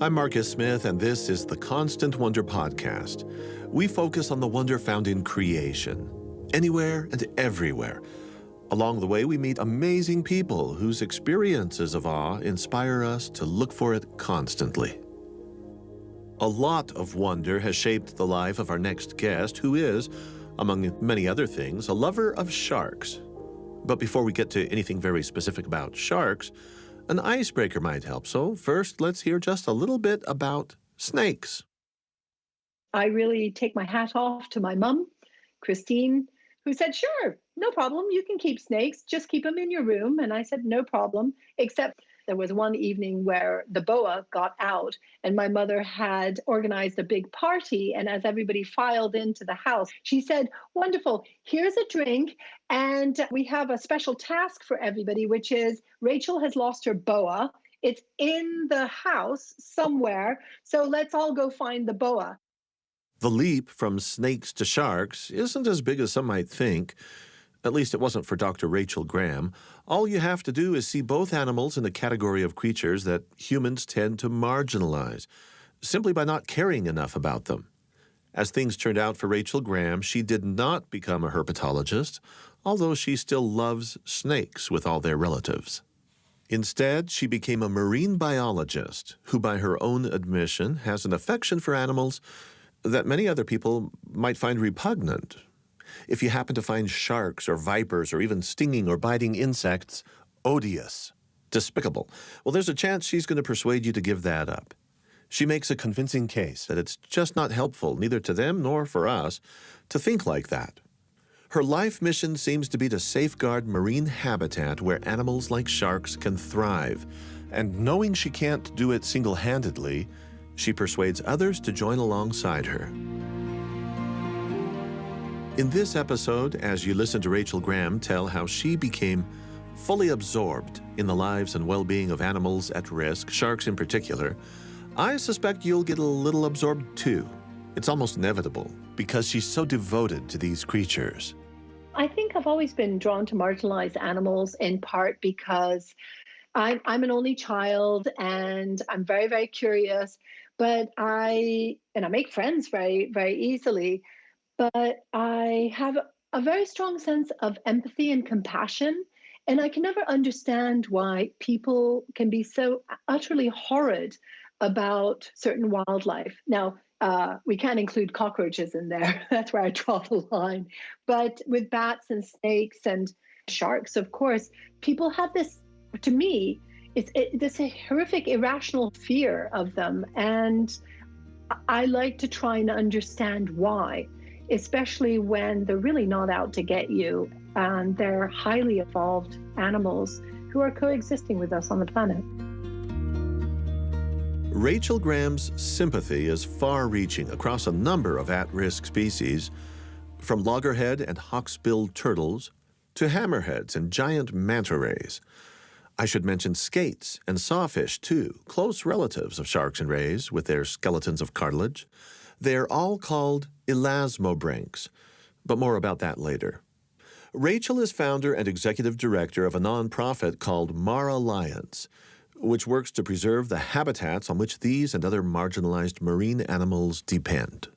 I'm Marcus Smith, and this is the Constant Wonder Podcast. We focus on the wonder found in creation, anywhere and everywhere. Along the way, we meet amazing people whose experiences of awe inspire us to look for it constantly. A lot of wonder has shaped the life of our next guest, who is, among many other things, a lover of sharks. But before we get to anything very specific about sharks, an icebreaker might help. So first, let's hear just a little bit about snakes. I really take my hat off to my mum, Christine, who said, sure, no problem. You can keep snakes. Just keep them in your room. And I said, no problem, except there was one evening where the boa got out and my mother had organized a big party. And as everybody filed into the house, she said, wonderful, here's a drink. And we have a special task for everybody, which is Rachel has lost her boa. It's in the house somewhere. So let's all go find the boa. The leap from snakes to sharks isn't as big as some might think. At least it wasn't for Dr. Rachel Graham. All you have to do is see both animals in the category of creatures that humans tend to marginalize, simply by not caring enough about them. As things turned out for Rachel Graham, she did not become a herpetologist, although she still loves snakes with all their relatives. Instead, she became a marine biologist who, by her own admission, has an affection for animals that many other people might find repugnant. If you happen to find sharks or vipers or even stinging or biting insects odious, despicable, well, there's a chance she's going to persuade you to give that up. She makes a convincing case that it's just not helpful, neither to them nor for us, to think like that. Her life mission seems to be to safeguard marine habitat where animals like sharks can thrive. And knowing she can't do it single-handedly, she persuades others to join alongside her. In this episode, as you listen to Rachel Graham tell how she became fully absorbed in the lives and well-being of animals at risk, sharks in particular, I suspect you'll get a little absorbed too. It's almost inevitable because she's so devoted to these creatures. I think I've always been drawn to marginalized animals in part because I'm an only child and I'm very, very curious, but I make friends very, very easily. But I have a very strong sense of empathy and compassion, and I can never understand why people can be so utterly horrid about certain wildlife. Now, we can't include cockroaches in there. That's where I draw the line. But with bats and snakes and sharks, of course, people have this, to me, this horrific, irrational fear of them. And I like to try and understand why, especially when they're really not out to get you and they're highly evolved animals who are coexisting with us on the planet. Rachel Graham's sympathy is far-reaching across a number of at-risk species, from loggerhead and hawksbill turtles to hammerheads and giant manta rays. I should mention skates and sawfish, too, close relatives of sharks and rays with their skeletons of cartilage. They're all called elasmobranchs, but more about that later. Rachel is founder and executive director of a nonprofit called MarAlliance, which works to preserve the habitats on which these and other marginalized marine animals depend.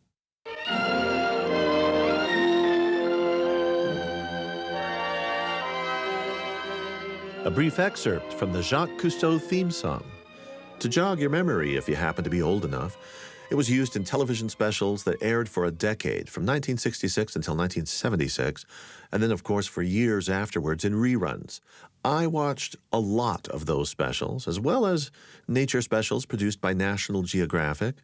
A brief excerpt from the Jacques Cousteau theme song. To jog your memory, if you happen to be old enough, it was used in television specials that aired for a decade, from 1966 until 1976, and then, of course, for years afterwards in reruns. I watched a lot of those specials, as well as nature specials produced by National Geographic,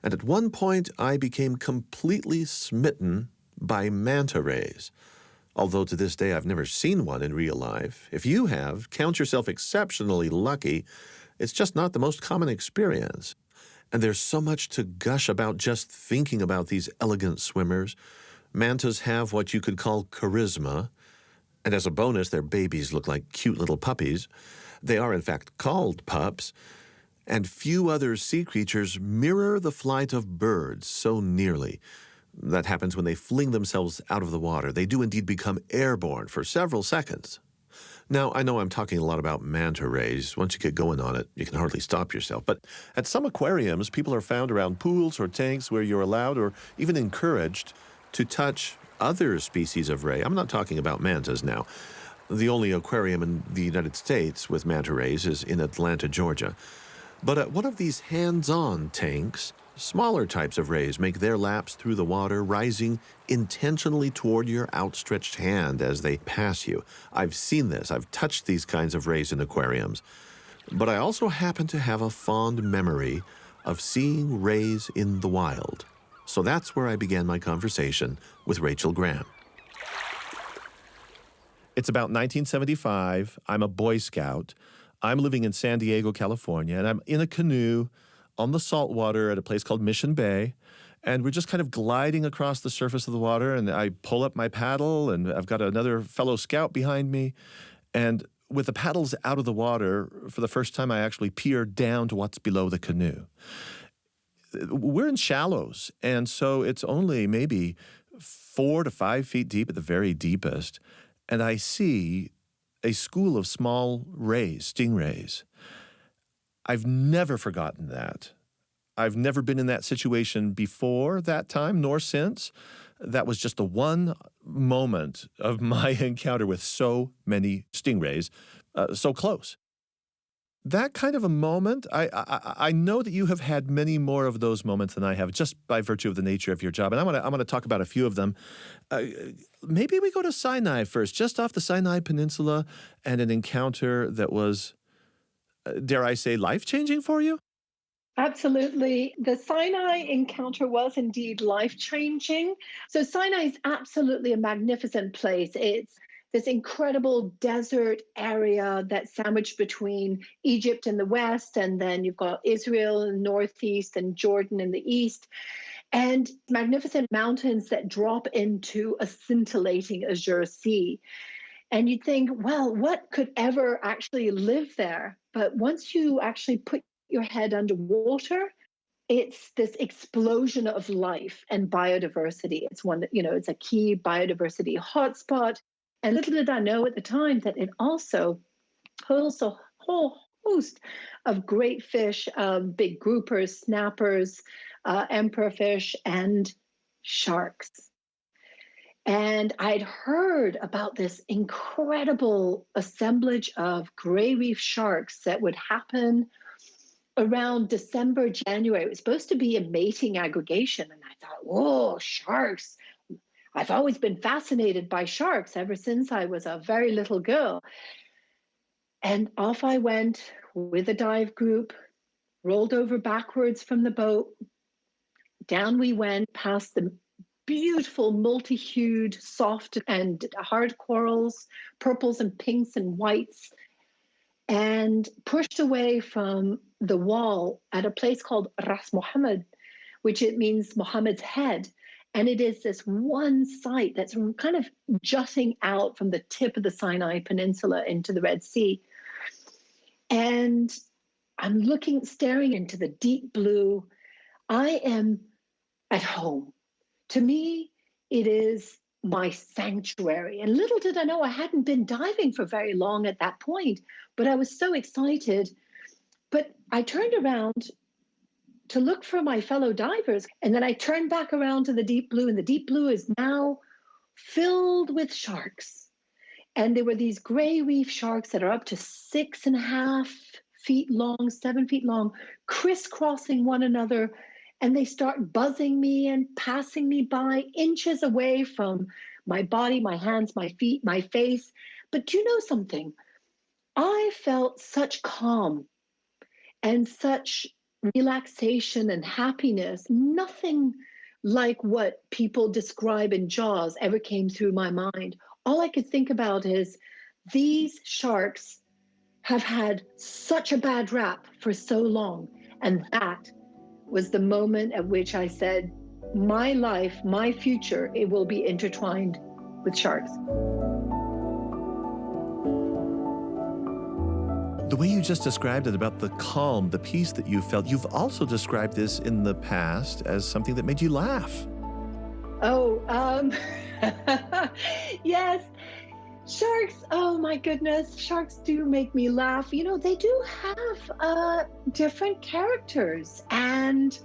and at one point I became completely smitten by manta rays. Although to this day I've never seen one in real life. If you have, count yourself exceptionally lucky. It's just not the most common experience. And there's so much to gush about just thinking about these elegant swimmers. Mantas have what you could call charisma, and as a bonus, their babies look like cute little puppies. They are, in fact, called pups. And few other sea creatures mirror the flight of birds so nearly. That happens when they fling themselves out of the water. They do indeed become airborne for several seconds. Now, I know I'm talking a lot about manta rays. Once you get going on it, you can hardly stop yourself. But at some aquariums, people are found around pools or tanks where you're allowed or even encouraged to touch other species of ray. I'm not talking about mantas now. The only aquarium in the United States with manta rays is in Atlanta, Georgia. But at one of these hands-on tanks, smaller types of rays make their laps through the water, rising intentionally toward your outstretched hand as they pass you. I've seen this. I've touched these kinds of rays in aquariums. But I also happen to have a fond memory of seeing rays in the wild. So that's where I began my conversation with Rachel Graham. It's about 1975. I'm a Boy Scout. I'm living in San Diego, California, and I'm in a canoe on the saltwater at a place called Mission Bay. And we're just kind of gliding across the surface of the water, and I pull up my paddle, and I've got another fellow scout behind me. And with the paddles out of the water, for the first time, I actually peer down to what's below the canoe. We're in shallows, and so it's only maybe 4 to 5 feet deep at the very deepest. And I see a school of small rays, stingrays. I've never forgotten that. I've never been in that situation before that time, nor since. That was just the one moment of my encounter with so many stingrays, so close. That kind of a moment, I know that you have had many more of those moments than I have, just by virtue of the nature of your job. And I'm going to talk about a few of them. Maybe we go to Sinai first, just off the Sinai Peninsula, and an encounter that was, dare I say, life-changing for you? Absolutely. The Sinai encounter was indeed life-changing. So Sinai is absolutely a magnificent place. It's this incredible desert area that's sandwiched between Egypt in the west, and then you've got Israel in the northeast and Jordan in the east, and magnificent mountains that drop into a scintillating azure sea. And you'd think, well, what could ever actually live there? But once you actually put your head underwater, it's this explosion of life and biodiversity. It's one that, it's a key biodiversity hotspot. And little did I know at the time that it also holds a whole host of great fish, big groupers, snappers, emperor fish, and sharks. And I'd heard about this incredible assemblage of gray reef sharks that would happen around December, January. It was supposed to be a mating aggregation. And I thought, whoa, sharks. I've always been fascinated by sharks ever since I was a very little girl. And off I went with a dive group, rolled over backwards from the boat. Down we went past the beautiful multi-hued, soft and hard corals, purples and pinks and whites, and pushed away from the wall at a place called Ras Mohammed, which it means Muhammad's head. And it is this one site that's kind of jutting out from the tip of the Sinai Peninsula into the Red Sea. And I'm staring into the deep blue. I am at home. To me, it is my sanctuary. And little did I know I hadn't been diving for very long at that point, but I was so excited. But I turned around to look for my fellow divers. And then I turned back around to the deep blue, and the deep blue is now filled with sharks. And there were these gray reef sharks that are up to 6.5 feet long, 7 feet long, crisscrossing one another. And they start buzzing me and passing me by inches away from my body, my hands, my feet, my face. But do you know something? I felt such calm and such relaxation and happiness. Nothing like what people describe in Jaws ever came through my mind. All I could think about is these sharks have had such a bad rap for so long. And that was the moment at which I said, my life, my future, it will be intertwined with sharks. The way you just described it about the calm, the peace that you felt, you've also described this in the past as something that made you laugh. Oh, yes. Sharks, oh my goodness, sharks do make me laugh. They do have different characters. And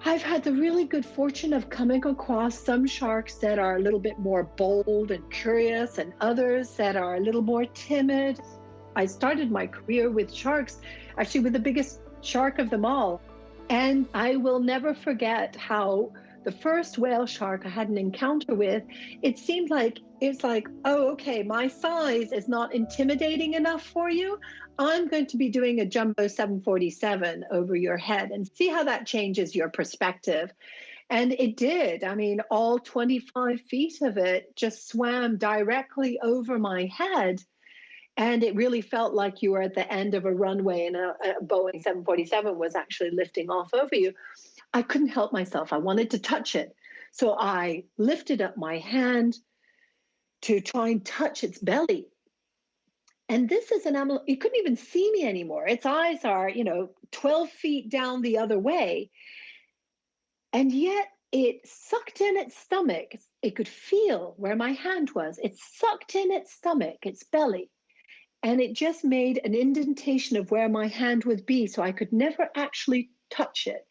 I've had the really good fortune of coming across some sharks that are a little bit more bold and curious, and others that are a little more timid. I started my career with sharks, actually, with the biggest shark of them all. And I will never forget how the first whale shark I had an encounter with, it seemed like it's like, oh, okay, my size is not intimidating enough for you. I'm going to be doing a jumbo 747 over your head and see how that changes your perspective. And it did. I mean, all 25 feet of it just swam directly over my head. And it really felt like you were at the end of a runway and a Boeing 747 was actually lifting off over you. I couldn't help myself. I wanted to touch it. So I lifted up my hand to try and touch its belly. And this is an animal, it couldn't even see me anymore. Its eyes are, 12 feet down the other way. And yet it sucked in its stomach. It could feel where my hand was. It sucked in its stomach, its belly. And it just made an indentation of where my hand would be, so I could never actually touch it.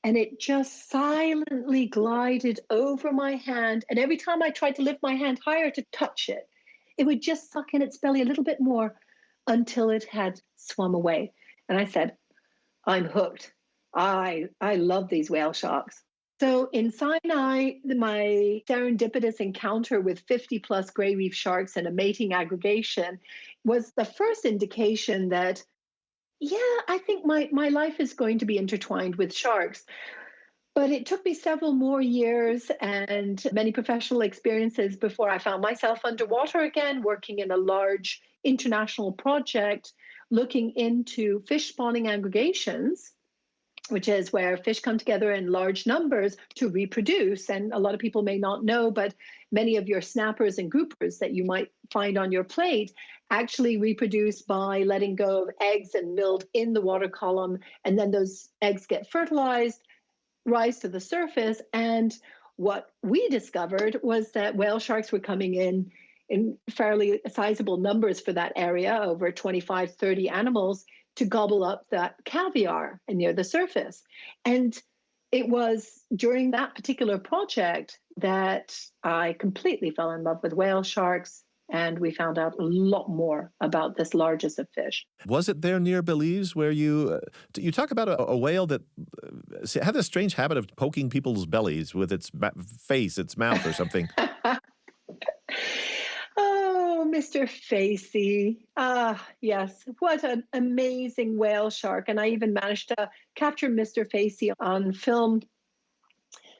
And it just silently glided over my hand. And every time I tried to lift my hand higher to touch it, it would just suck in its belly a little bit more until it had swum away. And I said, I'm hooked. I love these whale sharks. So in Sinai, my serendipitous encounter with 50 plus gray reef sharks and a mating aggregation was the first indication that, yeah, I think my life is going to be intertwined with sharks. But it took me several more years and many professional experiences before I found myself underwater again, working in a large international project looking into fish spawning aggregations, which is where fish come together in large numbers to reproduce. And a lot of people may not know, but many of your snappers and groupers that you might find on your plate actually reproduce by letting go of eggs and mild in the water column. And then those eggs get fertilized, rise to the surface. And what we discovered was that whale sharks were coming in fairly sizable numbers for that area, over 25, 30 animals, to gobble up that caviar near the surface. And it was during that particular project that I completely fell in love with whale sharks. And we found out a lot more about this largest of fish. Was it there near Belize where you talk about a whale that had this strange habit of poking people's bellies with its face, its mouth or something? Oh, Mr. Facey. Ah, yes. What an amazing whale shark. And I even managed to capture Mr. Facey on film.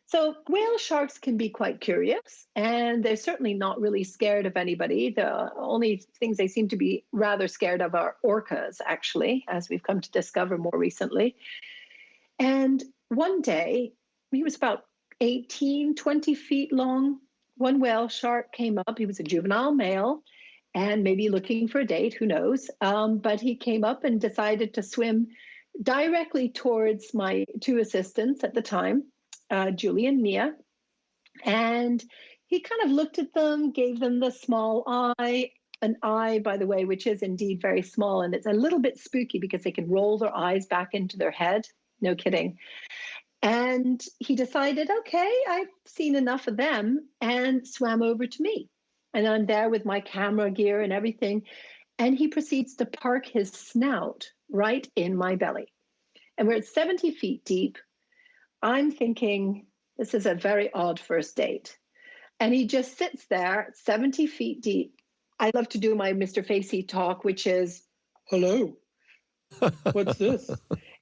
So, whale sharks can be quite curious, and they're certainly not really scared of anybody. The only things they seem to be rather scared of are orcas, actually, as we've come to discover more recently. And one day, he was about 18, 20 feet long. One whale shark came up. He was a juvenile male and maybe looking for a date, who knows? But he came up and decided to swim directly towards my two assistants at the time, Julie and Mia. And he kind of looked at them, gave them the small eye, an eye, by the way, which is indeed very small. And it's a little bit spooky because they can roll their eyes back into their head. No kidding. And he decided, okay, I've seen enough of them, and swam over to me. And I'm there with my camera gear and everything. And he proceeds to park his snout right in my belly. And we're at 70 feet deep. I'm thinking, this is a very odd first date. And he just sits there 70 feet deep. I love to do my Mr. Facey talk, which is, hello, what's this?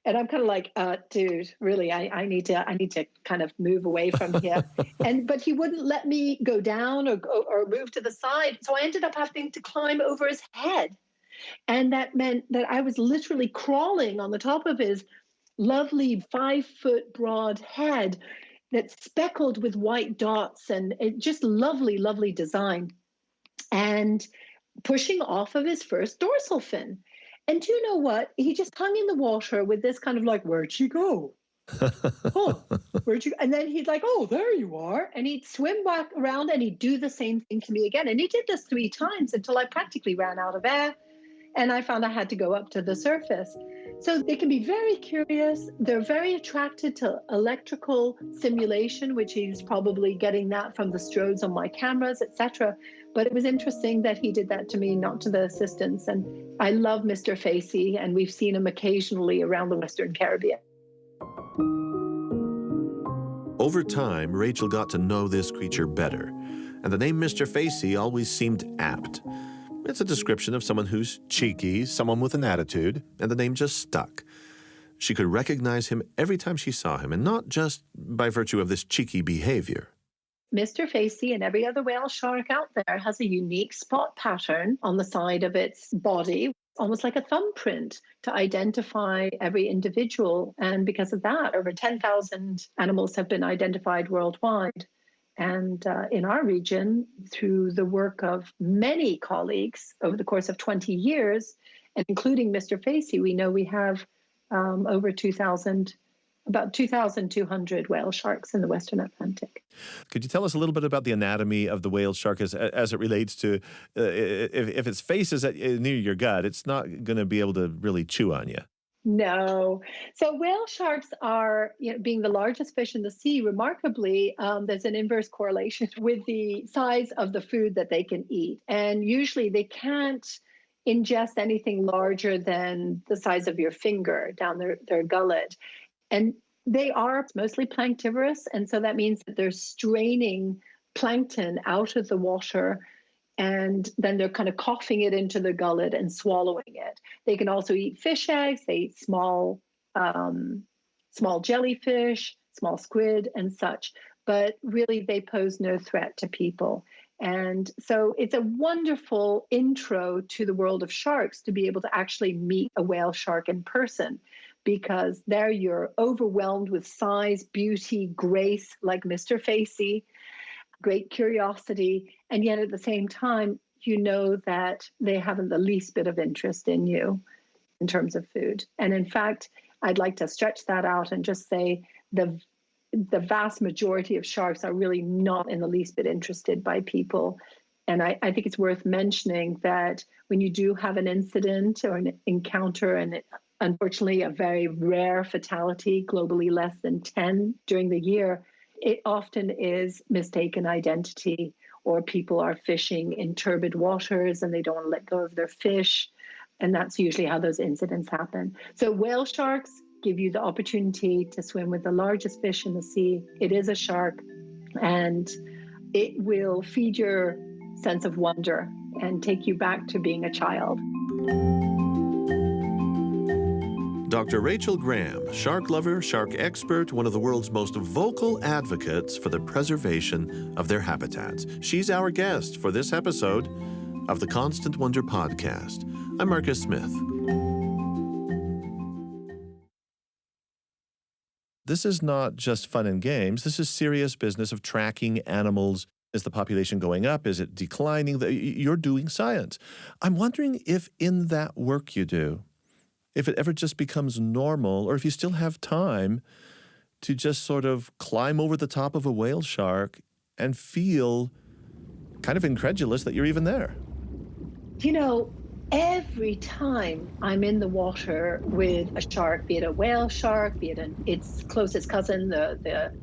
And I'm kind of like, dude, really, I need to kind of move away from here. But he wouldn't let me go down or move to the side. So I ended up having to climb over his head. And that meant that I was literally crawling on the top of his lovely 5-foot broad head that's speckled with white dots, and it just lovely, lovely design. And pushing off of his first dorsal fin. And do you know what? He just hung in the water with this kind of like, where'd she go? Oh, where'd you? And then he'd like, oh, there you are. And he'd swim back around and he'd do the same thing to me again. And he did this 3 times until I practically ran out of air. And I found I had to go up to the surface. So they can be very curious. They're very attracted to electrical stimulation, which he's probably getting that from the strodes on my cameras, etc. But it was interesting that he did that to me, not to the assistants. And I love Mr. Facey, and we've seen him occasionally around the Western Caribbean. Over time, Rachel got to know this creature better, and the name Mr. Facey always seemed apt. It's a description of someone who's cheeky, someone with an attitude, and the name just stuck. She could recognize him every time she saw him, and not just by virtue of this cheeky behavior. Mr. Facey and every other whale shark out there has a unique spot pattern on the side of its body, almost like a thumbprint to identify every individual. And because of that, over 10,000 animals have been identified worldwide. And in our region, through the work of many colleagues over the course of 20 years, and including Mr. Facey, we know we have over 2,000, about 2,200 whale sharks in the Western Atlantic. Could you tell us a little bit about the anatomy of the whale shark as it relates to if its face is near your gut, it's not going to be able to really chew on you? No. So whale sharks are, being the largest fish in the sea, remarkably, there's an inverse correlation with the size of the food that they can eat. And usually they can't ingest anything larger than the size of your finger down their gullet. And they are mostly planktivorous. And so that means that they're straining plankton out of the water, and then they're kind of coughing it into the gullet and swallowing it. They can also eat fish eggs. They eat small jellyfish, small squid, and such. But really, they pose no threat to people. And so it's a wonderful intro to the world of sharks to be able to actually meet a whale shark in person, because there you're overwhelmed with size, beauty, grace, like Mr. Facey, great curiosity, and yet at the same time, you know that they haven't the least bit of interest in you in terms of food. And in fact, I'd like to stretch that out and just say the vast majority of sharks are really not in the least bit interested by people. And I think it's worth mentioning that when you do have an incident or an encounter, and unfortunately a very rare fatality, globally less than 10 during the year, it often is mistaken identity, or people are fishing in turbid waters and they don't want to let go of their fish. And that's usually how those incidents happen. So whale sharks give you the opportunity to swim with the largest fish in the sea. It is a shark, and it will feed your sense of wonder and take you back to being a child. Dr. Rachel Graham, shark lover, shark expert, one of the world's most vocal advocates for the preservation of their habitats. She's our guest for this episode of the Constant Wonder podcast. I'm Marcus Smith. This is not just fun and games. This is serious business of tracking animals. Is the population going up? Is it declining? You're doing science. I'm wondering if in that work you do, if it ever just becomes normal, or if you still have time to just sort of climb over the top of a whale shark and feel kind of incredulous that you're even there. Every time I'm in the water with a shark, be it a whale shark, be it its closest cousin, the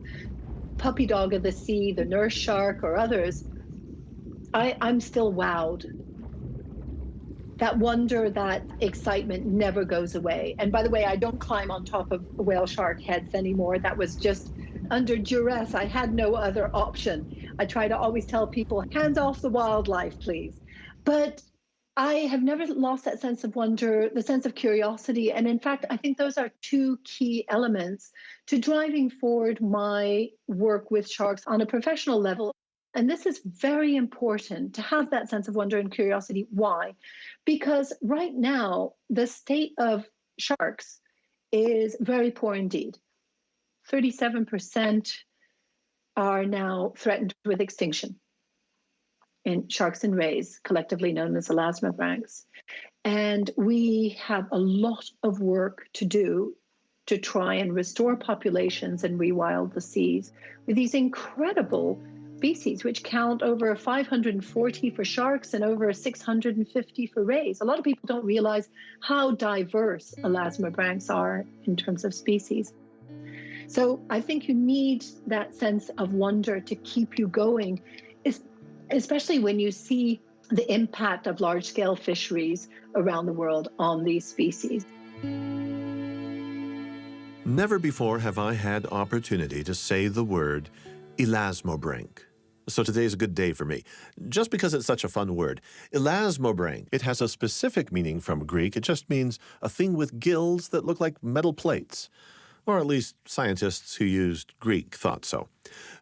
puppy dog of the sea, the nurse shark, or others, I'm still wowed. That wonder, that excitement never goes away. And by the way, I don't climb on top of whale shark heads anymore. That was just under duress. I had no other option. I try to always tell people, hands off the wildlife, please. But I have never lost that sense of wonder, the sense of curiosity. And in fact, I think those are two key elements to driving forward my work with sharks on a professional level. And this is very important to have that sense of wonder and curiosity. Why? Because right now, the state of sharks is very poor indeed. 37% are now threatened with extinction in sharks and rays, collectively known as elasmobranchs. And we have a lot of work to do to try and restore populations and rewild the seas with these incredible species, which count over 540 for sharks and over 650 for rays. A lot of people don't realize how diverse elasmobranchs are in terms of species. So I think you need that sense of wonder to keep you going, especially when you see the impact of large-scale fisheries around the world on these species. Never before have I had opportunity to say the word elasmobranch. So today's a good day for me, just because it's such a fun word. Elasmobranch, it has a specific meaning from Greek. It just means a thing with gills that look like metal plates. Or at least scientists who used Greek thought so.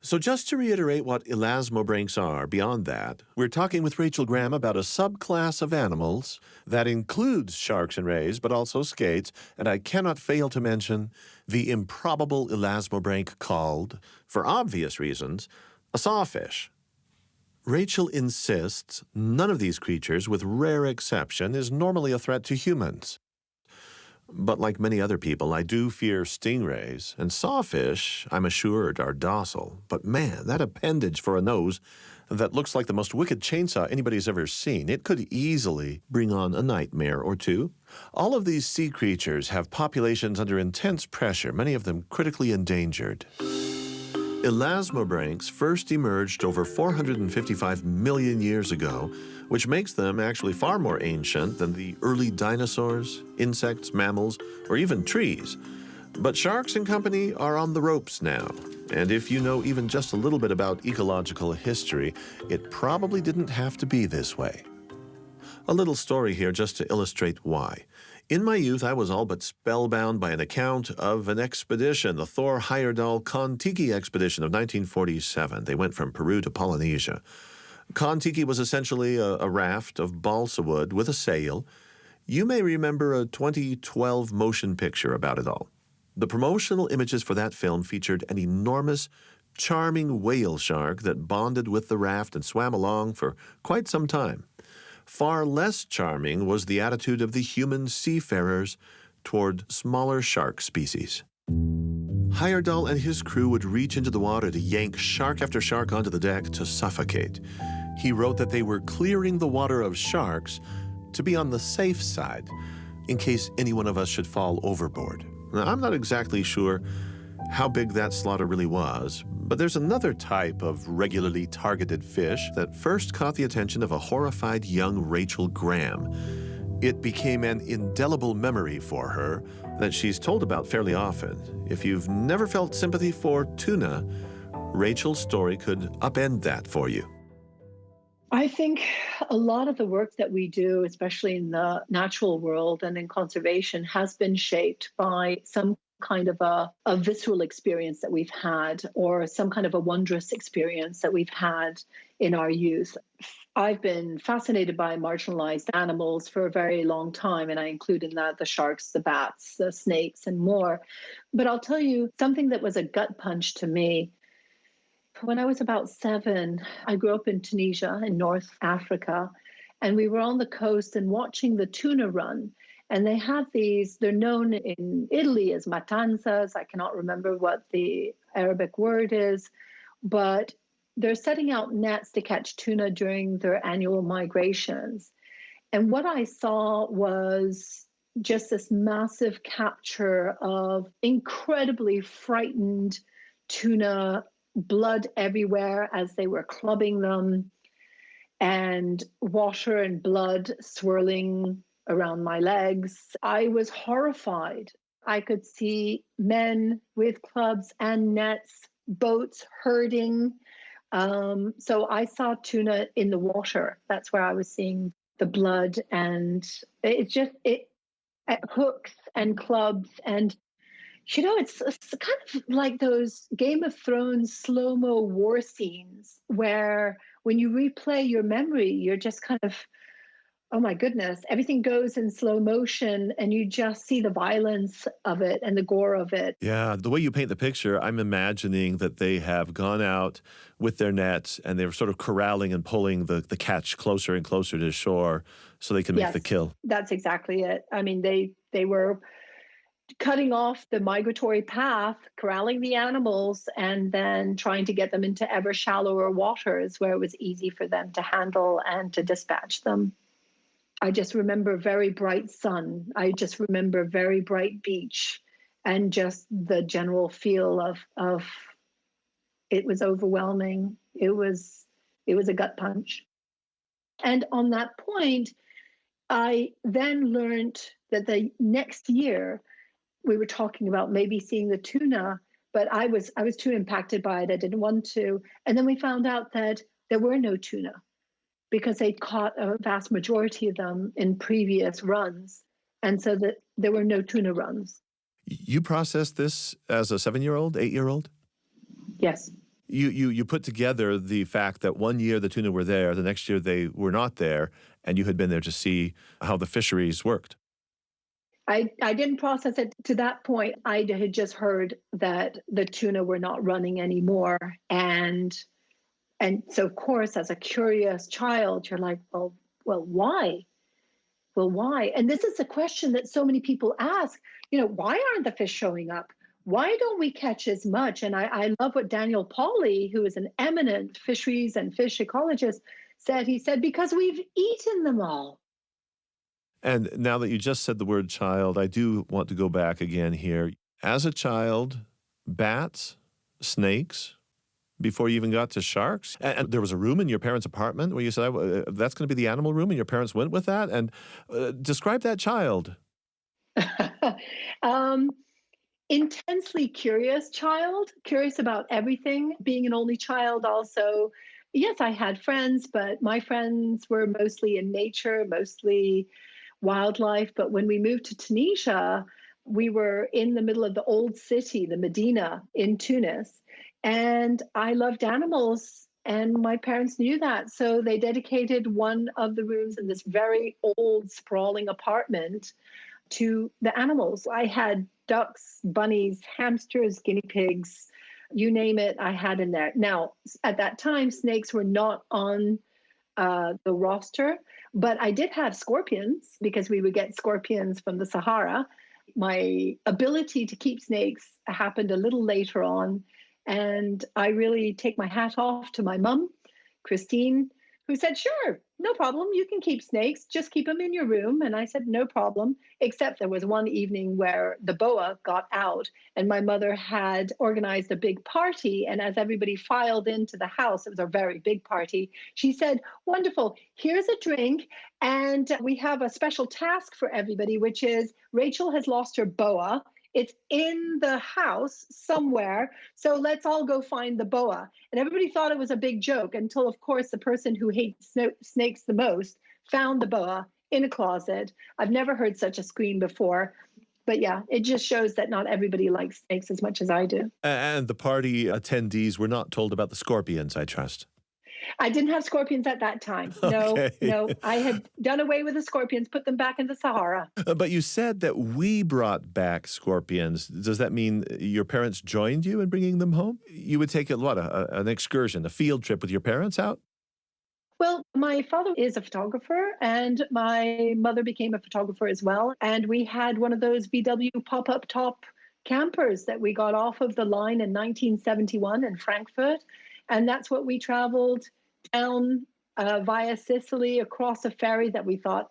So just to reiterate what elasmobranchs are, beyond that, we're talking with Rachel Graham about a subclass of animals that includes sharks and rays, but also skates, and I cannot fail to mention the improbable elasmobranch called, for obvious reasons, a sawfish. Rachel insists none of these creatures, with rare exception, is normally a threat to humans. But like many other people, I do fear stingrays, and sawfish, I'm assured, are docile. But man, that appendage for a nose that looks like the most wicked chainsaw anybody's ever seen, it could easily bring on a nightmare or two. All of these sea creatures have populations under intense pressure, many of them critically endangered. Elasmobranchs first emerged over 455 million years ago, which makes them actually far more ancient than the early dinosaurs, insects, mammals, or even trees. But sharks and company are on the ropes now. And if you know even just a little bit about ecological history, it probably didn't have to be this way. A little story here just to illustrate why. In my youth, I was all but spellbound by an account of an expedition, the Thor Heyerdahl Kon-Tiki expedition of 1947. They went from Peru to Polynesia. Kon-Tiki was essentially a raft of balsa wood with a sail. You may remember a 2012 motion picture about it all. The promotional images for that film featured an enormous, charming whale shark that bonded with the raft and swam along for quite some time. Far less charming was the attitude of the human seafarers toward smaller shark species. Heyerdahl and his crew would reach into the water to yank shark after shark onto the deck to suffocate. He wrote that they were clearing the water of sharks to be on the safe side, in case any one of us should fall overboard. Now, I'm not exactly sure how big that slaughter really was, but there's another type of regularly targeted fish that first caught the attention of a horrified young Rachel Graham. It became an indelible memory for her that she's told about fairly often. If you've never felt sympathy for tuna, Rachel's story could upend that for you. I think a lot of the work that we do, especially in the natural world and in conservation, has been shaped by some kind of a visceral experience that we've had, or some kind of a wondrous experience that we've had in our youth. I've been fascinated by marginalized animals for a very long time, and I include in that the sharks, the bats, the snakes, and more. But I'll tell you something that was a gut punch to me. When I was about 7, I grew up in Tunisia in North Africa, and we were on the coast and watching the tuna run. And they have these, they're known in Italy as matanzas. I cannot remember what the Arabic word is, but they're setting out nets to catch tuna during their annual migrations. And what I saw was just this massive capture of incredibly frightened tuna, blood everywhere as they were clubbing them, and water and blood swirling around my legs. I was horrified. I could see men with clubs and nets, boats herding. So I saw tuna in the water. That's where I was seeing the blood, and it hooks and clubs. And it's kind of like those Game of Thrones slow-mo war scenes where when you replay your memory, you're just kind of, oh my goodness, everything goes in slow motion and you just see the violence of it and the gore of it. Yeah, the way you paint the picture, I'm imagining that they have gone out with their nets and they were sort of corralling and pulling the catch closer and closer to shore so they can make the kill. That's exactly it. I mean, they were cutting off the migratory path, corralling the animals, and then trying to get them into ever shallower waters where it was easy for them to handle and to dispatch them. I just remember very bright sun. I just remember very bright beach, and just the general feel of it was overwhelming. It was a gut punch. And on that point, I then learned that the next year we were talking about maybe seeing the tuna, but I was too impacted by it. I didn't want to. And then we found out that there were no tuna because they'd caught a vast majority of them in previous runs. And so that there were no tuna runs. You processed this as a 7-year-old, 8-year-old? Yes. You put together the fact that one year the tuna were there, the next year they were not there, and you had been there to see how the fisheries worked. I didn't process it to that point. I had just heard that the tuna were not running anymore. And so, of course, as a curious child, you're like, well, why? Well, why? And this is a question that so many people ask, why aren't the fish showing up? Why don't we catch as much? And I love what Daniel Pauly, who is an eminent fisheries and fish ecologist, said. He said, because we've eaten them all. And now that you just said the word child, I do want to go back again here. As a child, bats, snakes, before you even got to sharks. And there was a room in your parents' apartment where you said, that's going to be the animal room, and your parents went with that. And describe that child. Intensely curious child, curious about everything. Being an only child also, yes, I had friends, but my friends were mostly in nature, mostly wildlife. But when we moved to Tunisia, we were in the middle of the old city, the Medina in Tunis. And I loved animals, and my parents knew that. So they dedicated one of the rooms in this very old, sprawling apartment to the animals. I had ducks, bunnies, hamsters, guinea pigs, you name it, I had in there. Now, at that time, snakes were not on the roster, but I did have scorpions because we would get scorpions from the Sahara. My ability to keep snakes happened a little later on. And I really take my hat off to my mom, Christine, who said, sure, no problem. You can keep snakes. Just keep them in your room. And I said, no problem. Except there was one evening where the boa got out and my mother had organized a big party. And as everybody filed into the house, it was a very big party. She said, wonderful, here's a drink. And we have a special task for everybody, which is Rachel has lost her boa. It's in the house somewhere. So let's all go find the boa. And everybody thought it was a big joke until, of course, the person who hates snakes the most found the boa in a closet. I've never heard such a scream before. But yeah, it just shows that not everybody likes snakes as much as I do. And the party attendees were not told about the scorpions, I trust. I didn't have scorpions at that time. Okay. No. I had done away with the scorpions, put them back in the Sahara. But you said that we brought back scorpions. Does that mean your parents joined you in bringing them home? You would take an excursion, a field trip with your parents out? Well, my father is a photographer and my mother became a photographer as well. And we had one of those VW pop-up top campers that we got off of the line in 1971 in Frankfurt. And that's what we traveled down via Sicily across a ferry that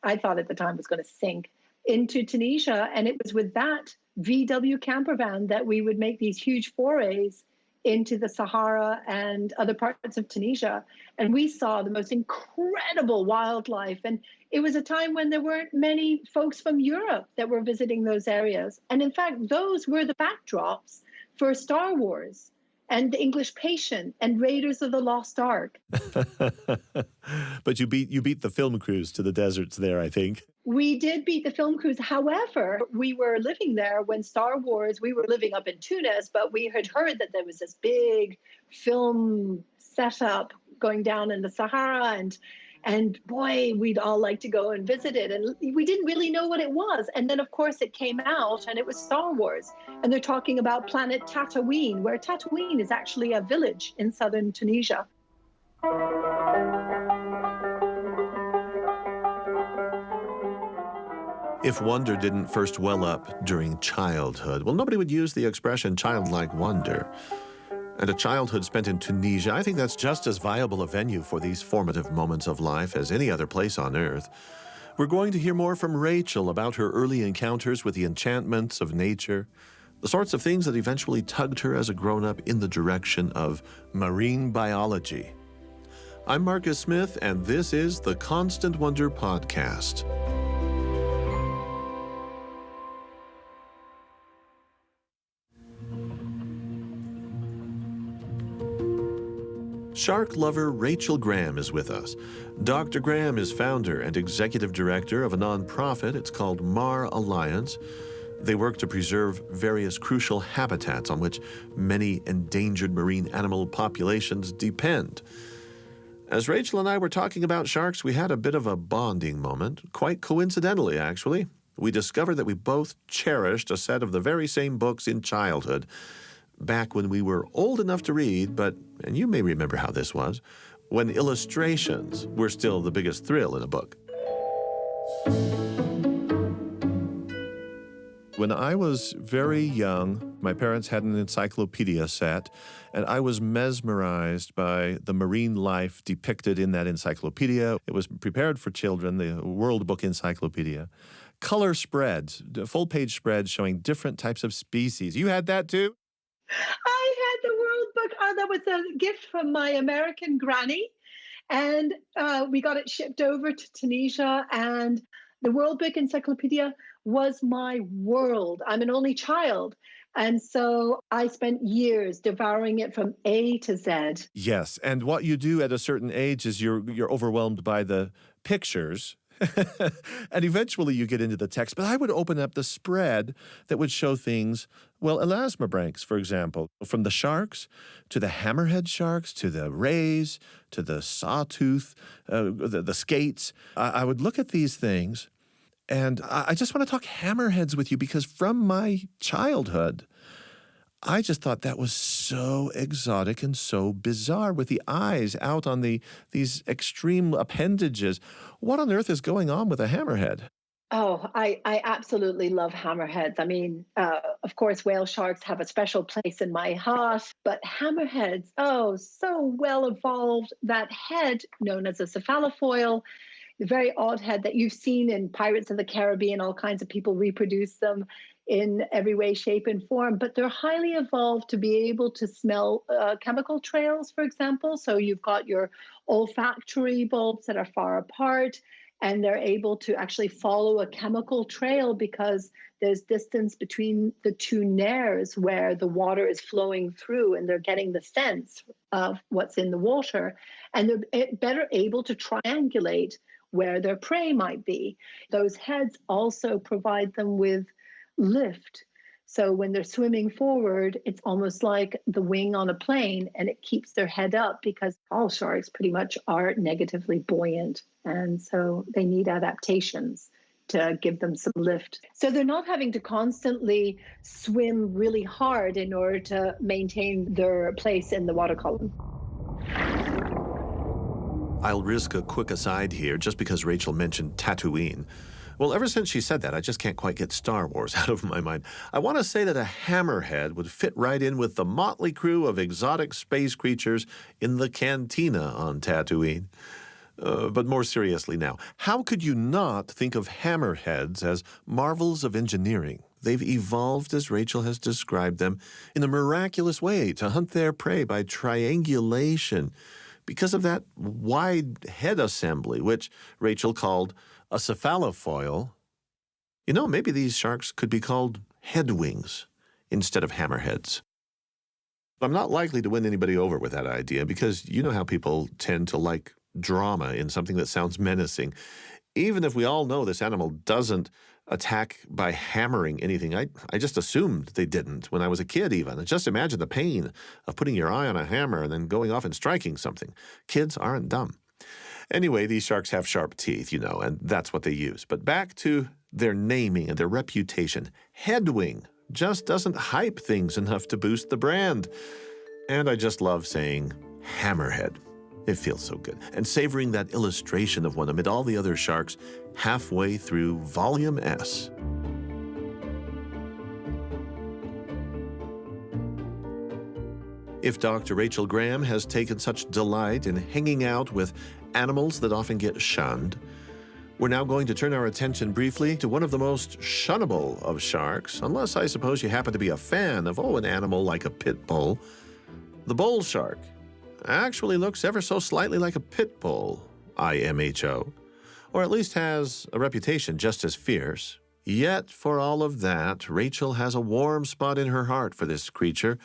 I thought at the time was going to sink into Tunisia. And it was with that VW camper van that we would make these huge forays into the Sahara and other parts of Tunisia. And we saw the most incredible wildlife. And it was a time when there weren't many folks from Europe that were visiting those areas. And in fact, those were the backdrops for Star Wars and The English Patient and Raiders of the Lost Ark. But you beat the film crews to the deserts there, I think. We did beat the film crews. However, we were living there when Star Wars, we were living up in Tunis, but we had heard that there was this big film setup going down in the Sahara. And boy, we'd all like to go and visit it. And we didn't really know what it was. And then, of course, it came out and it was Star Wars. And they're talking about planet Tatooine, where Tatooine is actually a village in southern Tunisia. If wonder didn't first well up during childhood, well, nobody would use the expression childlike wonder. And a childhood spent in Tunisia, I think that's just as viable a venue for these formative moments of life as any other place on Earth. We're going to hear more from Rachel about her early encounters with the enchantments of nature, the sorts of things that eventually tugged her as a grown-up in the direction of marine biology. I'm Marcus Smith, and this is the Constant Wonder Podcast. Shark lover Rachel Graham is with us. Dr. Graham is founder and executive director of a nonprofit. It's called MarAlliance. They work to preserve various crucial habitats on which many endangered marine animal populations depend. As Rachel and I were talking about sharks, we had a bit of a bonding moment, quite coincidentally, actually. We discovered that we both cherished a set of the very same books in childhood, back when we were old enough to read, but, and you may remember how this was, when illustrations were still the biggest thrill in a book. When I was very young, my parents had an encyclopedia set, and I was mesmerized by the marine life depicted in that encyclopedia. It was prepared for children, the World Book Encyclopedia. Color spreads, full-page spreads showing different types of species. You had that too? I had the World Book. Oh, that was a gift from my American granny. And we got it shipped over to Tunisia. And the World Book Encyclopedia was my world. I'm an only child. And so I spent years devouring it from A to Z. Yes, and what you do at a certain age is you're overwhelmed by the pictures. And eventually you get into the text. But I would open up the spread that would show things, well, elasmobranchs, for example, from the sharks to the hammerhead sharks, to the rays, to the sawtooth, the skates. I would look at these things, and I just want to talk hammerheads with you because from my childhood, I just thought that was so exotic and so bizarre with the eyes out on these extreme appendages. What on earth is going on with a hammerhead? Oh, I absolutely love hammerheads. I mean, of course, whale sharks have a special place in my heart, but hammerheads, oh, so well evolved. That head, known as a cephalofoil, the very odd head that you've seen in Pirates of the Caribbean, all kinds of people reproduce them in every way, shape, and form. But they're highly evolved to be able to smell chemical trails, for example. So you've got your olfactory bulbs that are far apart, and they're able to actually follow a chemical trail because there's distance between the two nares where the water is flowing through, and they're getting the sense of what's in the water. And they're better able to triangulate where their prey might be. Those heads also provide them with lift. So when they're swimming forward, it's almost like the wing on a plane, and it keeps their head up because all sharks pretty much are negatively buoyant. And so they need adaptations to give them some lift. So they're not having to constantly swim really hard in order to maintain their place in the water column. I'll risk a quick aside here just because Rachel mentioned Tatooine. Well, ever since she said that, I just can't quite get Star Wars out of my mind. I want to say that a hammerhead would fit right in with the motley crew of exotic space creatures in the cantina on Tatooine. But more seriously now, how could you not think of hammerheads as marvels of engineering? They've evolved, as Rachel has described them, in a miraculous way to hunt their prey by triangulation because of that wide head assembly, which Rachel called a cephalofoil. You know, maybe these sharks could be called headwings instead of hammerheads. I'm not likely to win anybody over with that idea because you know how people tend to like drama in something that sounds menacing. Even if we all know this animal doesn't attack by hammering anything, I just assumed they didn't when I was a kid even. Just imagine the pain of putting your eye on a hammer and then going off and striking something. Kids aren't dumb. Anyway, these sharks have sharp teeth, you know, and that's what they use. But back to their naming and their reputation. Headwing just doesn't hype things enough to boost the brand. And I just love saying hammerhead. It feels so good. And savoring that illustration of one amid all the other sharks halfway through Volume S. If Dr. Rachel Graham has taken such delight in hanging out with animals that often get shunned, we're now going to turn our attention briefly to one of the most shunnable of sharks, unless I suppose you happen to be a fan of, an animal like a pit bull. The bull shark actually looks ever so slightly like a pit bull, IMHO, or at least has a reputation just as fierce. Yet, for all of that, Rachel has a warm spot in her heart for this creature,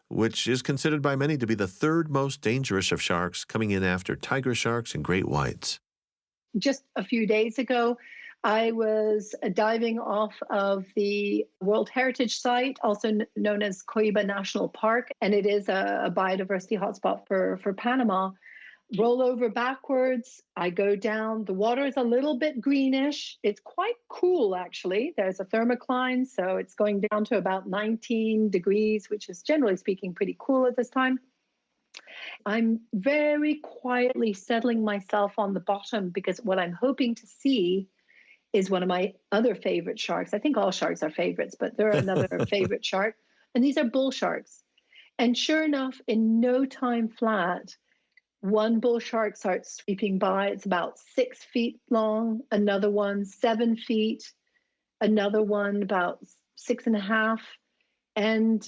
which is considered by many to be the third most dangerous of sharks, coming in after tiger sharks and great whites. Just a few days ago, I was diving off of the World Heritage Site, also known as Coiba National Park, and it is a biodiversity hotspot for Panama. Roll over backwards, I go down. The water is a little bit greenish. It's quite cool, actually. There's a thermocline, so it's going down to about 19 degrees, which is generally speaking pretty cool at this time. I'm very quietly settling myself on the bottom because what I'm hoping to see is one of my other favorite sharks. I think all sharks are favorites, but they're another favorite shark. And these are bull sharks. And sure enough, in no time flat, one bull shark starts sweeping by. It's about 6 feet long, another one 7 feet, another one about 6.5. And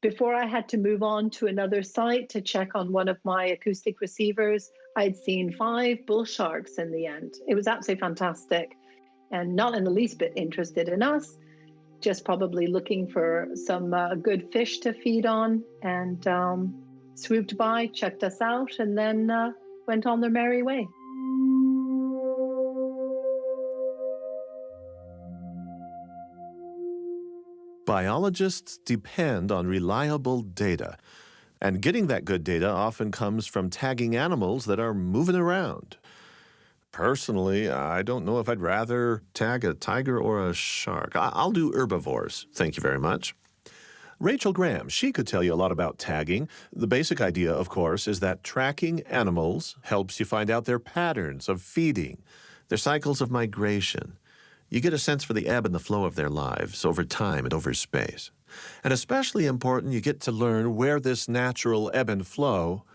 before I had to move on to another site to check on one of my acoustic receivers, I'd seen 5 bull sharks in the end. It was absolutely fantastic and not in the least bit interested in us, just probably looking for some good fish to feed on, and swooped by, checked us out, and then went on their merry way. Biologists depend on reliable data, and getting that good data often comes from tagging animals that are moving around. Personally, I don't know if I'd rather tag a tiger or a shark. I'll do herbivores, thank you very much. Rachel Graham, she could tell you a lot about tagging. The basic idea, of course, is that tracking animals helps you find out their patterns of feeding, their cycles of migration. You get a sense for the ebb and the flow of their lives over time and over space. And especially important, you get to learn where this natural ebb and flow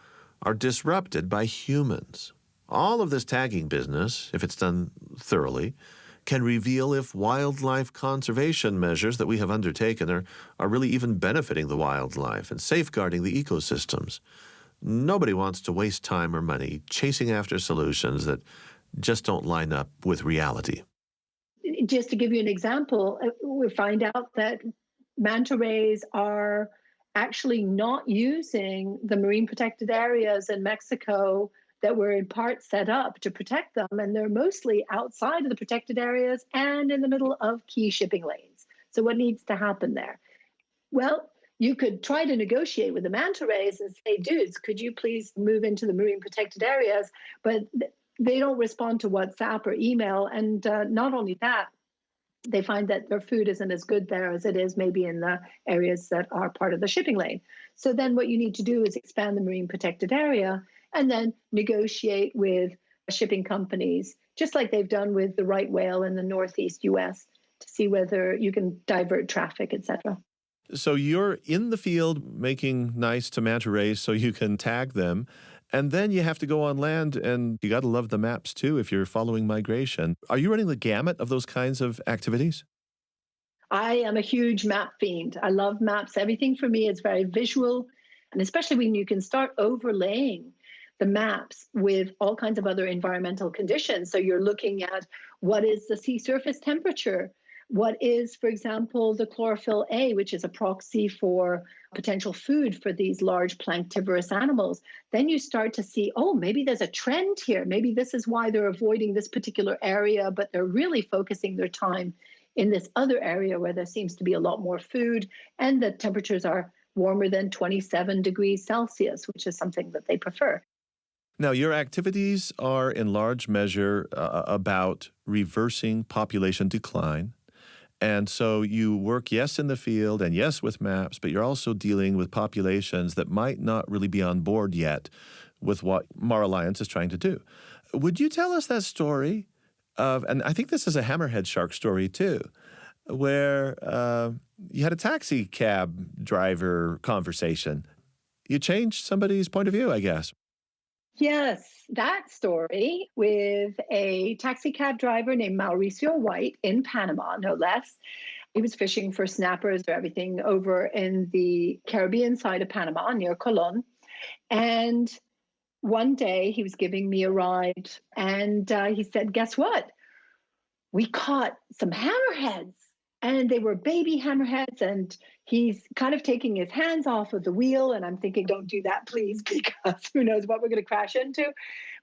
are disrupted by humans. All of this tagging business, if it's done thoroughly, can reveal if wildlife conservation measures that we have undertaken are really even benefiting the wildlife and safeguarding the ecosystems. Nobody wants to waste time or money chasing after solutions that just don't line up with reality. Just to give you an example, we find out that manta rays are actually not using the marine protected areas in Mexico that were in part set up to protect them, and they're mostly outside of the protected areas and in the middle of key shipping lanes. So what needs to happen there? Well, you could try to negotiate with the manta rays and say, dudes, could you please move into the marine protected areas? But they don't respond to WhatsApp or email. And not only that, they find that their food isn't as good there as it is maybe in the areas that are part of the shipping lane. So then what you need to do is expand the marine protected area and then negotiate with shipping companies, just like they've done with the right whale in the Northeast US, to see whether you can divert traffic, etc. So you're in the field making nice to manta rays so you can tag them. And then you have to go on land, and you got to love the maps too if you're following migration. Are you running the gamut of those kinds of activities? I am a huge map fiend. I love maps. Everything for me is very visual, and especially when you can start overlaying the maps with all kinds of other environmental conditions. So you're looking at what is the sea surface temperature? What is, for example, the chlorophyll A, which is a proxy for potential food for these large planktivorous animals? Then you start to see, oh, maybe there's a trend here. Maybe this is why they're avoiding this particular area, but they're really focusing their time in this other area where there seems to be a lot more food, and the temperatures are warmer than 27 degrees Celsius, which is something that they prefer. Now, your activities are in large measure about reversing population decline. And so you work, yes, in the field and yes, with maps, but you're also dealing with populations that might not really be on board yet with what MarAlliance is trying to do. Would you tell us that story of, and I think this is a hammerhead shark story too, where you had a taxi cab driver conversation. You changed somebody's point of view, I guess. Yes, that story with a taxi cab driver named Mauricio White in Panama, no less. He was fishing for snappers or everything over in the Caribbean side of Panama near Colon. And one day he was giving me a ride and he said, guess what? We caught some hammerheads and they were baby hammerheads. And he's kind of taking his hands off of the wheel. And I'm thinking, don't do that, please, because who knows what we're going to crash into.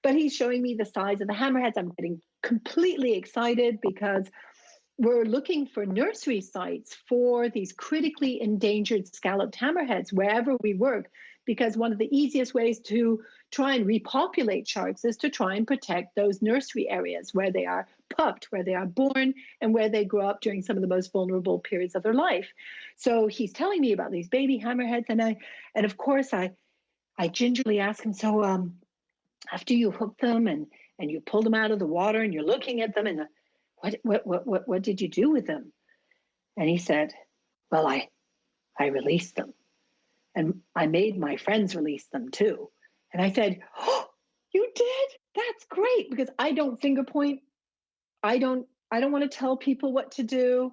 But he's showing me the size of the hammerheads. I'm getting completely excited because we're looking for nursery sites for these critically endangered scalloped hammerheads wherever we work, because one of the easiest ways to try and repopulate sharks is to try and protect those nursery areas where they are pupped, where they are born, and where they grow up during some of the most vulnerable periods of their life. So he's telling me about these baby hammerheads, and of course I gingerly ask him, so after you hook them and you pull them out of the water and you're looking at them, and what did you do with them? And he said, well, I released them. And I made my friends release them too. And I said, oh, you did? That's great, because I don't finger point. I don't want to tell people what to do.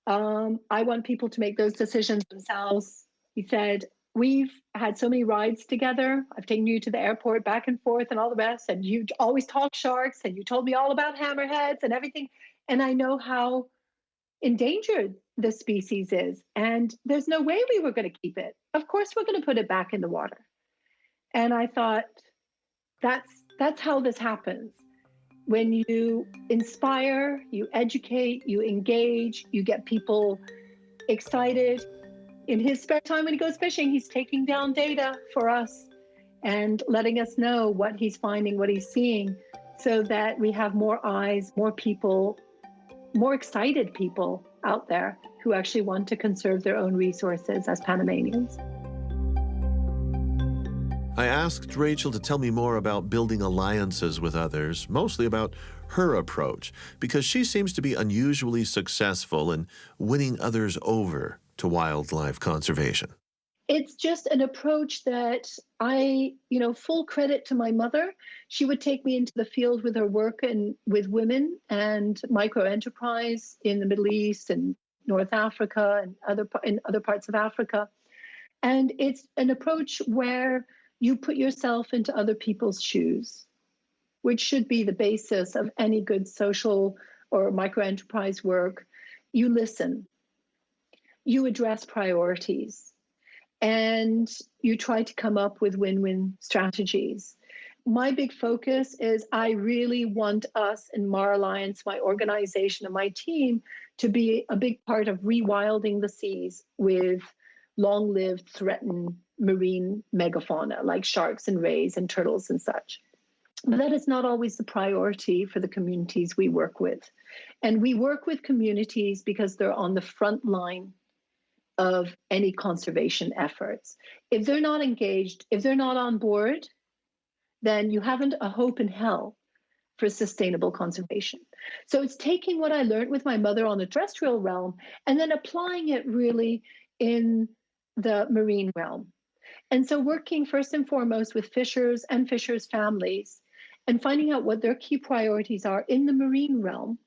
I want people to make those decisions themselves. He said, we've had so many rides together. I've taken you to the airport back and forth and all the rest. And you always talk sharks and you told me all about hammerheads and everything. And I know how endangered the species is. And there's no way we were going to keep it. Of course, we're going to put it back in the water. And I thought, that's how this happens. When you inspire, you educate, you engage, you get people excited. In his spare time when he goes fishing, he's taking down data for us and letting us know what he's finding, what he's seeing, so that we have more eyes, more people, more excited people out there who actually want to conserve their own resources as Panamanians. I asked Rachel to tell me more about building alliances with others, mostly about her approach, because she seems to be unusually successful in winning others over to wildlife conservation. It's just an approach that full credit to my mother. She would take me into the field with her work and with women and micro-enterprise in the Middle East and North Africa and other parts of Africa. And it's an approach where you put yourself into other people's shoes, which should be the basis of any good social or micro-enterprise work. You listen, you address priorities, and you try to come up with win-win strategies. My big focus is I really want us in MarAlliance, my organization and my team, to be a big part of rewilding the seas with long-lived, threatened marine megafauna like sharks and rays and turtles and such. But that is not always the priority for the communities we work with. And we work with communities because they're on the front line of any conservation efforts. If they're not engaged, if they're not on board, then you haven't a hope in hell for sustainable conservation. So it's taking what I learned with my mother on the terrestrial realm and then applying it really in the marine realm. And so working first and foremost with fishers and fishers' families and finding out what their key priorities are in the marine realm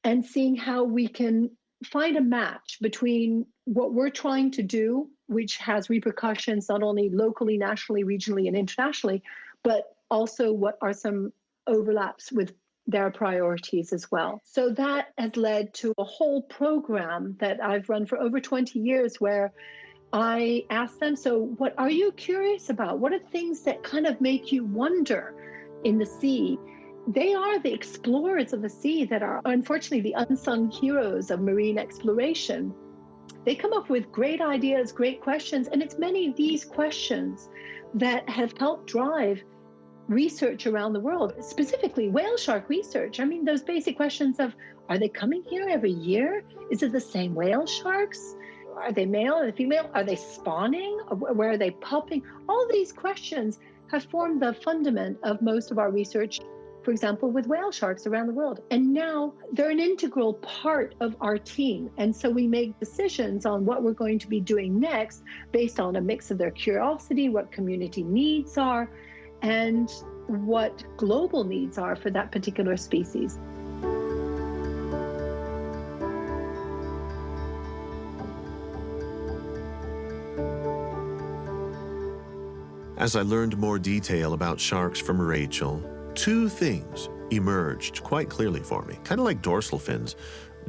and seeing how we can find a match between what we're trying to do, which has repercussions not only locally, nationally, regionally, and internationally, but also what are some overlaps with their priorities as well. So that has led to a whole program that I've run for over 20 years where I ask them, so what are you curious about? What are things that kind of make you wonder in the sea? They are the explorers of the sea that are unfortunately the unsung heroes of marine exploration. They come up with great ideas, great questions, and it's many of these questions that have helped drive research around the world, specifically whale shark research. I mean, those basic questions of, are they coming here every year? Is it the same whale sharks? Are they male and female? Are they spawning? Where are they pupping? All these questions have formed the fundament of most of our research, for example, with whale sharks around the world. And now they're an integral part of our team. And so we make decisions on what we're going to be doing next based on a mix of their curiosity, what community needs are, and what global needs are for that particular species. As I learned more detail about sharks from Rachel, two things emerged quite clearly for me, kind of like dorsal fins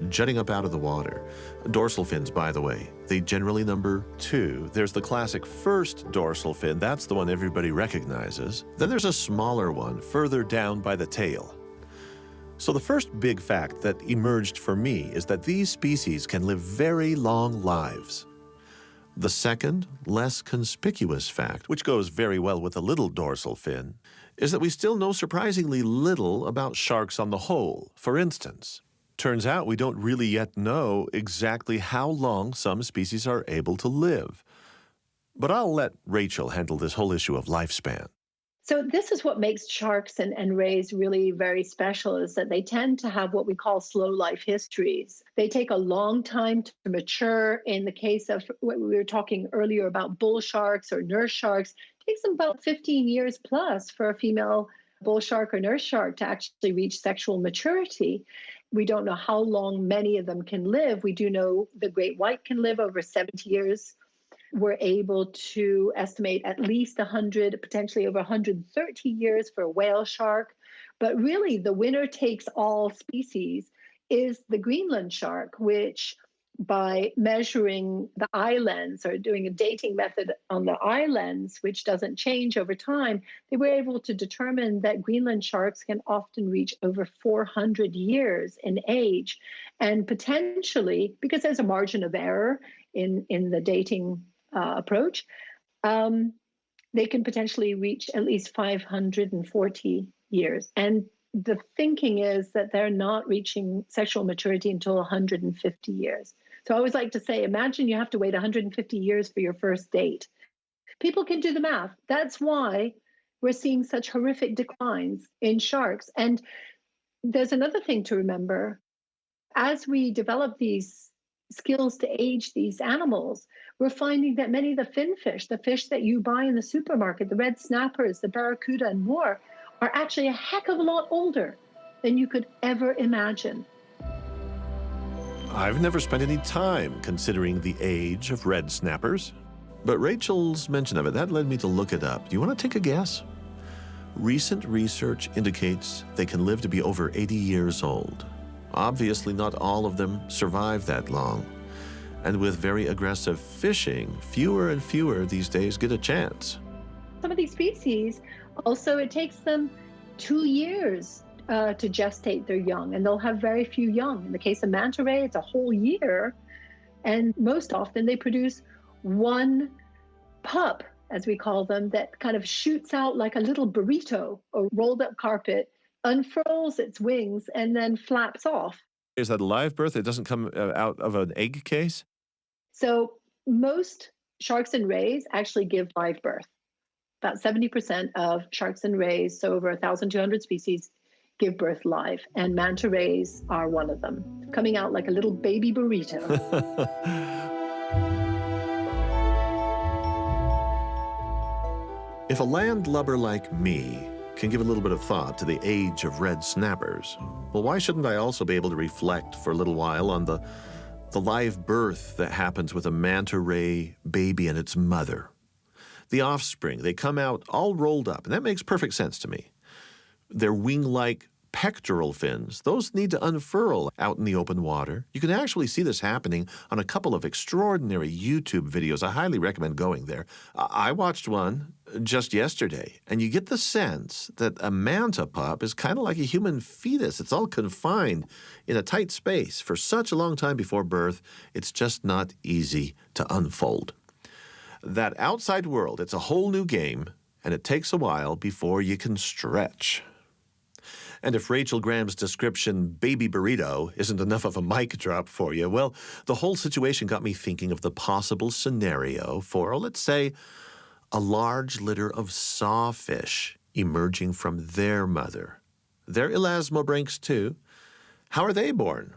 jutting up out of the water. Dorsal fins, by the way, they generally number 2. There's the classic first dorsal fin, that's the one everybody recognizes. Then there's a smaller one further down by the tail. So the first big fact that emerged for me is that these species can live very long lives. The second, less conspicuous fact, which goes very well with the little dorsal fin, is that we still know surprisingly little about sharks on the whole. For instance, turns out we don't really yet know exactly how long some species are able to live. But I'll let Rachel handle this whole issue of lifespan. So this is what makes sharks and rays really very special, is that they tend to have what we call slow life histories. They take a long time to mature. In the case of what we were talking earlier about bull sharks or nurse sharks, it takes them about 15 years plus for a female bull shark or nurse shark to actually reach sexual maturity. We don't know how long many of them can live. We do know the great white can live over 70 years. We're able to estimate at least 100, potentially over 130 years for a whale shark. But really, the winner takes all species is the Greenland shark, which by measuring the eye lens or doing a dating method on the eye lens, which doesn't change over time, they were able to determine that Greenland sharks can often reach over 400 years in age. And potentially, because there's a margin of error in the dating approach, they can potentially reach at least 540 years. And the thinking is that they're not reaching sexual maturity until 150 years. So I always like to say, imagine you have to wait 150 years for your first date. People can do the math. That's why we're seeing such horrific declines in sharks. And there's another thing to remember. As we develop these skills to age these animals, we're finding that many of the finfish, the fish that you buy in the supermarket, the red snappers, the barracuda and more, are actually a heck of a lot older than you could ever imagine. I've never spent any time considering the age of red snappers, but Rachel's mention of it, that led me to look it up. Do you want to take a guess? Recent research indicates they can live to be over 80 years old. Obviously, not all of them survive that long. And with very aggressive fishing, fewer and fewer these days get a chance. Some of these species, also, it takes them 2 years to gestate their young, and they'll have very few young. In the case of manta ray, it's a whole year, and most often they produce one pup, as we call them, that kind of shoots out like a little burrito or rolled up carpet, unfurls its wings, and then flaps off. Is that a live birth? It doesn't come out of an egg case? So most sharks and rays actually give live birth. About 70% of sharks and rays, so over 1,200 species, give birth live. And manta rays are one of them, coming out like a little baby burrito. If a landlubber like me can give a little bit of thought to the age of red snappers, well, why shouldn't I also be able to reflect for a little while on the live birth that happens with a manta ray baby and its mother? The offspring, they come out all rolled up, and that makes perfect sense to me. Their wing-like pectoral fins, those need to unfurl out in the open water. You can actually see this happening on a couple of extraordinary YouTube videos. I highly recommend going there. I watched one just yesterday, and you get the sense that a manta pup is kind of like a human fetus. It's all confined in a tight space for such a long time before birth. It's just not easy to unfold. That outside world, it's a whole new game, and it takes a while before you can stretch. And if Rachel Graham's description, baby burrito, isn't enough of a mic drop for you, well, the whole situation got me thinking of the possible scenario for, let's say, a large litter of sawfish emerging from their mother. They're elasmobranchs too. How are they born?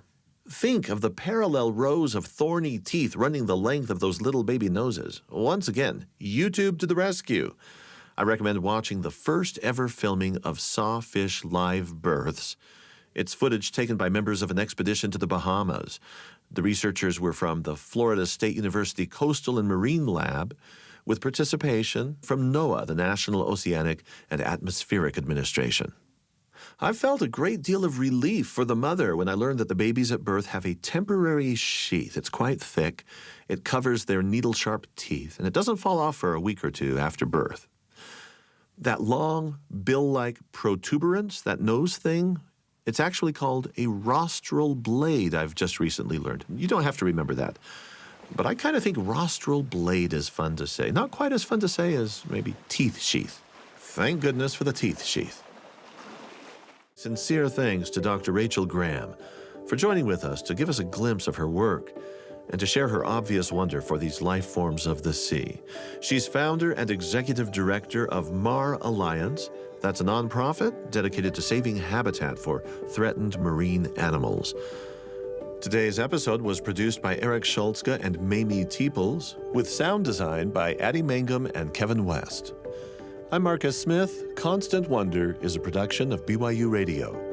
Think of the parallel rows of thorny teeth running the length of those little baby noses. Once again, YouTube to the rescue. I recommend watching the first ever filming of sawfish live births. It's footage taken by members of an expedition to the Bahamas. The researchers were from the Florida State University Coastal and Marine Lab, with participation from NOAA, the National Oceanic and Atmospheric Administration. I felt a great deal of relief for the mother when I learned that the babies at birth have a temporary sheath. It's quite thick. It covers their needle-sharp teeth, and it doesn't fall off for a week or two after birth. That long, bill-like protuberance, that nose thing, it's actually called a rostral blade, I've just recently learned. You don't have to remember that. But I kind of think rostral blade is fun to say. Not quite as fun to say as maybe teeth sheath. Thank goodness for the teeth sheath. Sincere thanks to Dr. Rachel Graham for joining with us to give us a glimpse of her work and to share her obvious wonder for these life forms of the sea. She's founder and executive director of MarAlliance. That's a nonprofit dedicated to saving habitat for threatened marine animals. Today's episode was produced by Eric Schultzka and Mamie Teeples, with sound design by Addie Mangum and Kevin West. I'm Marcus Smith. Constant Wonder is a production of BYU Radio.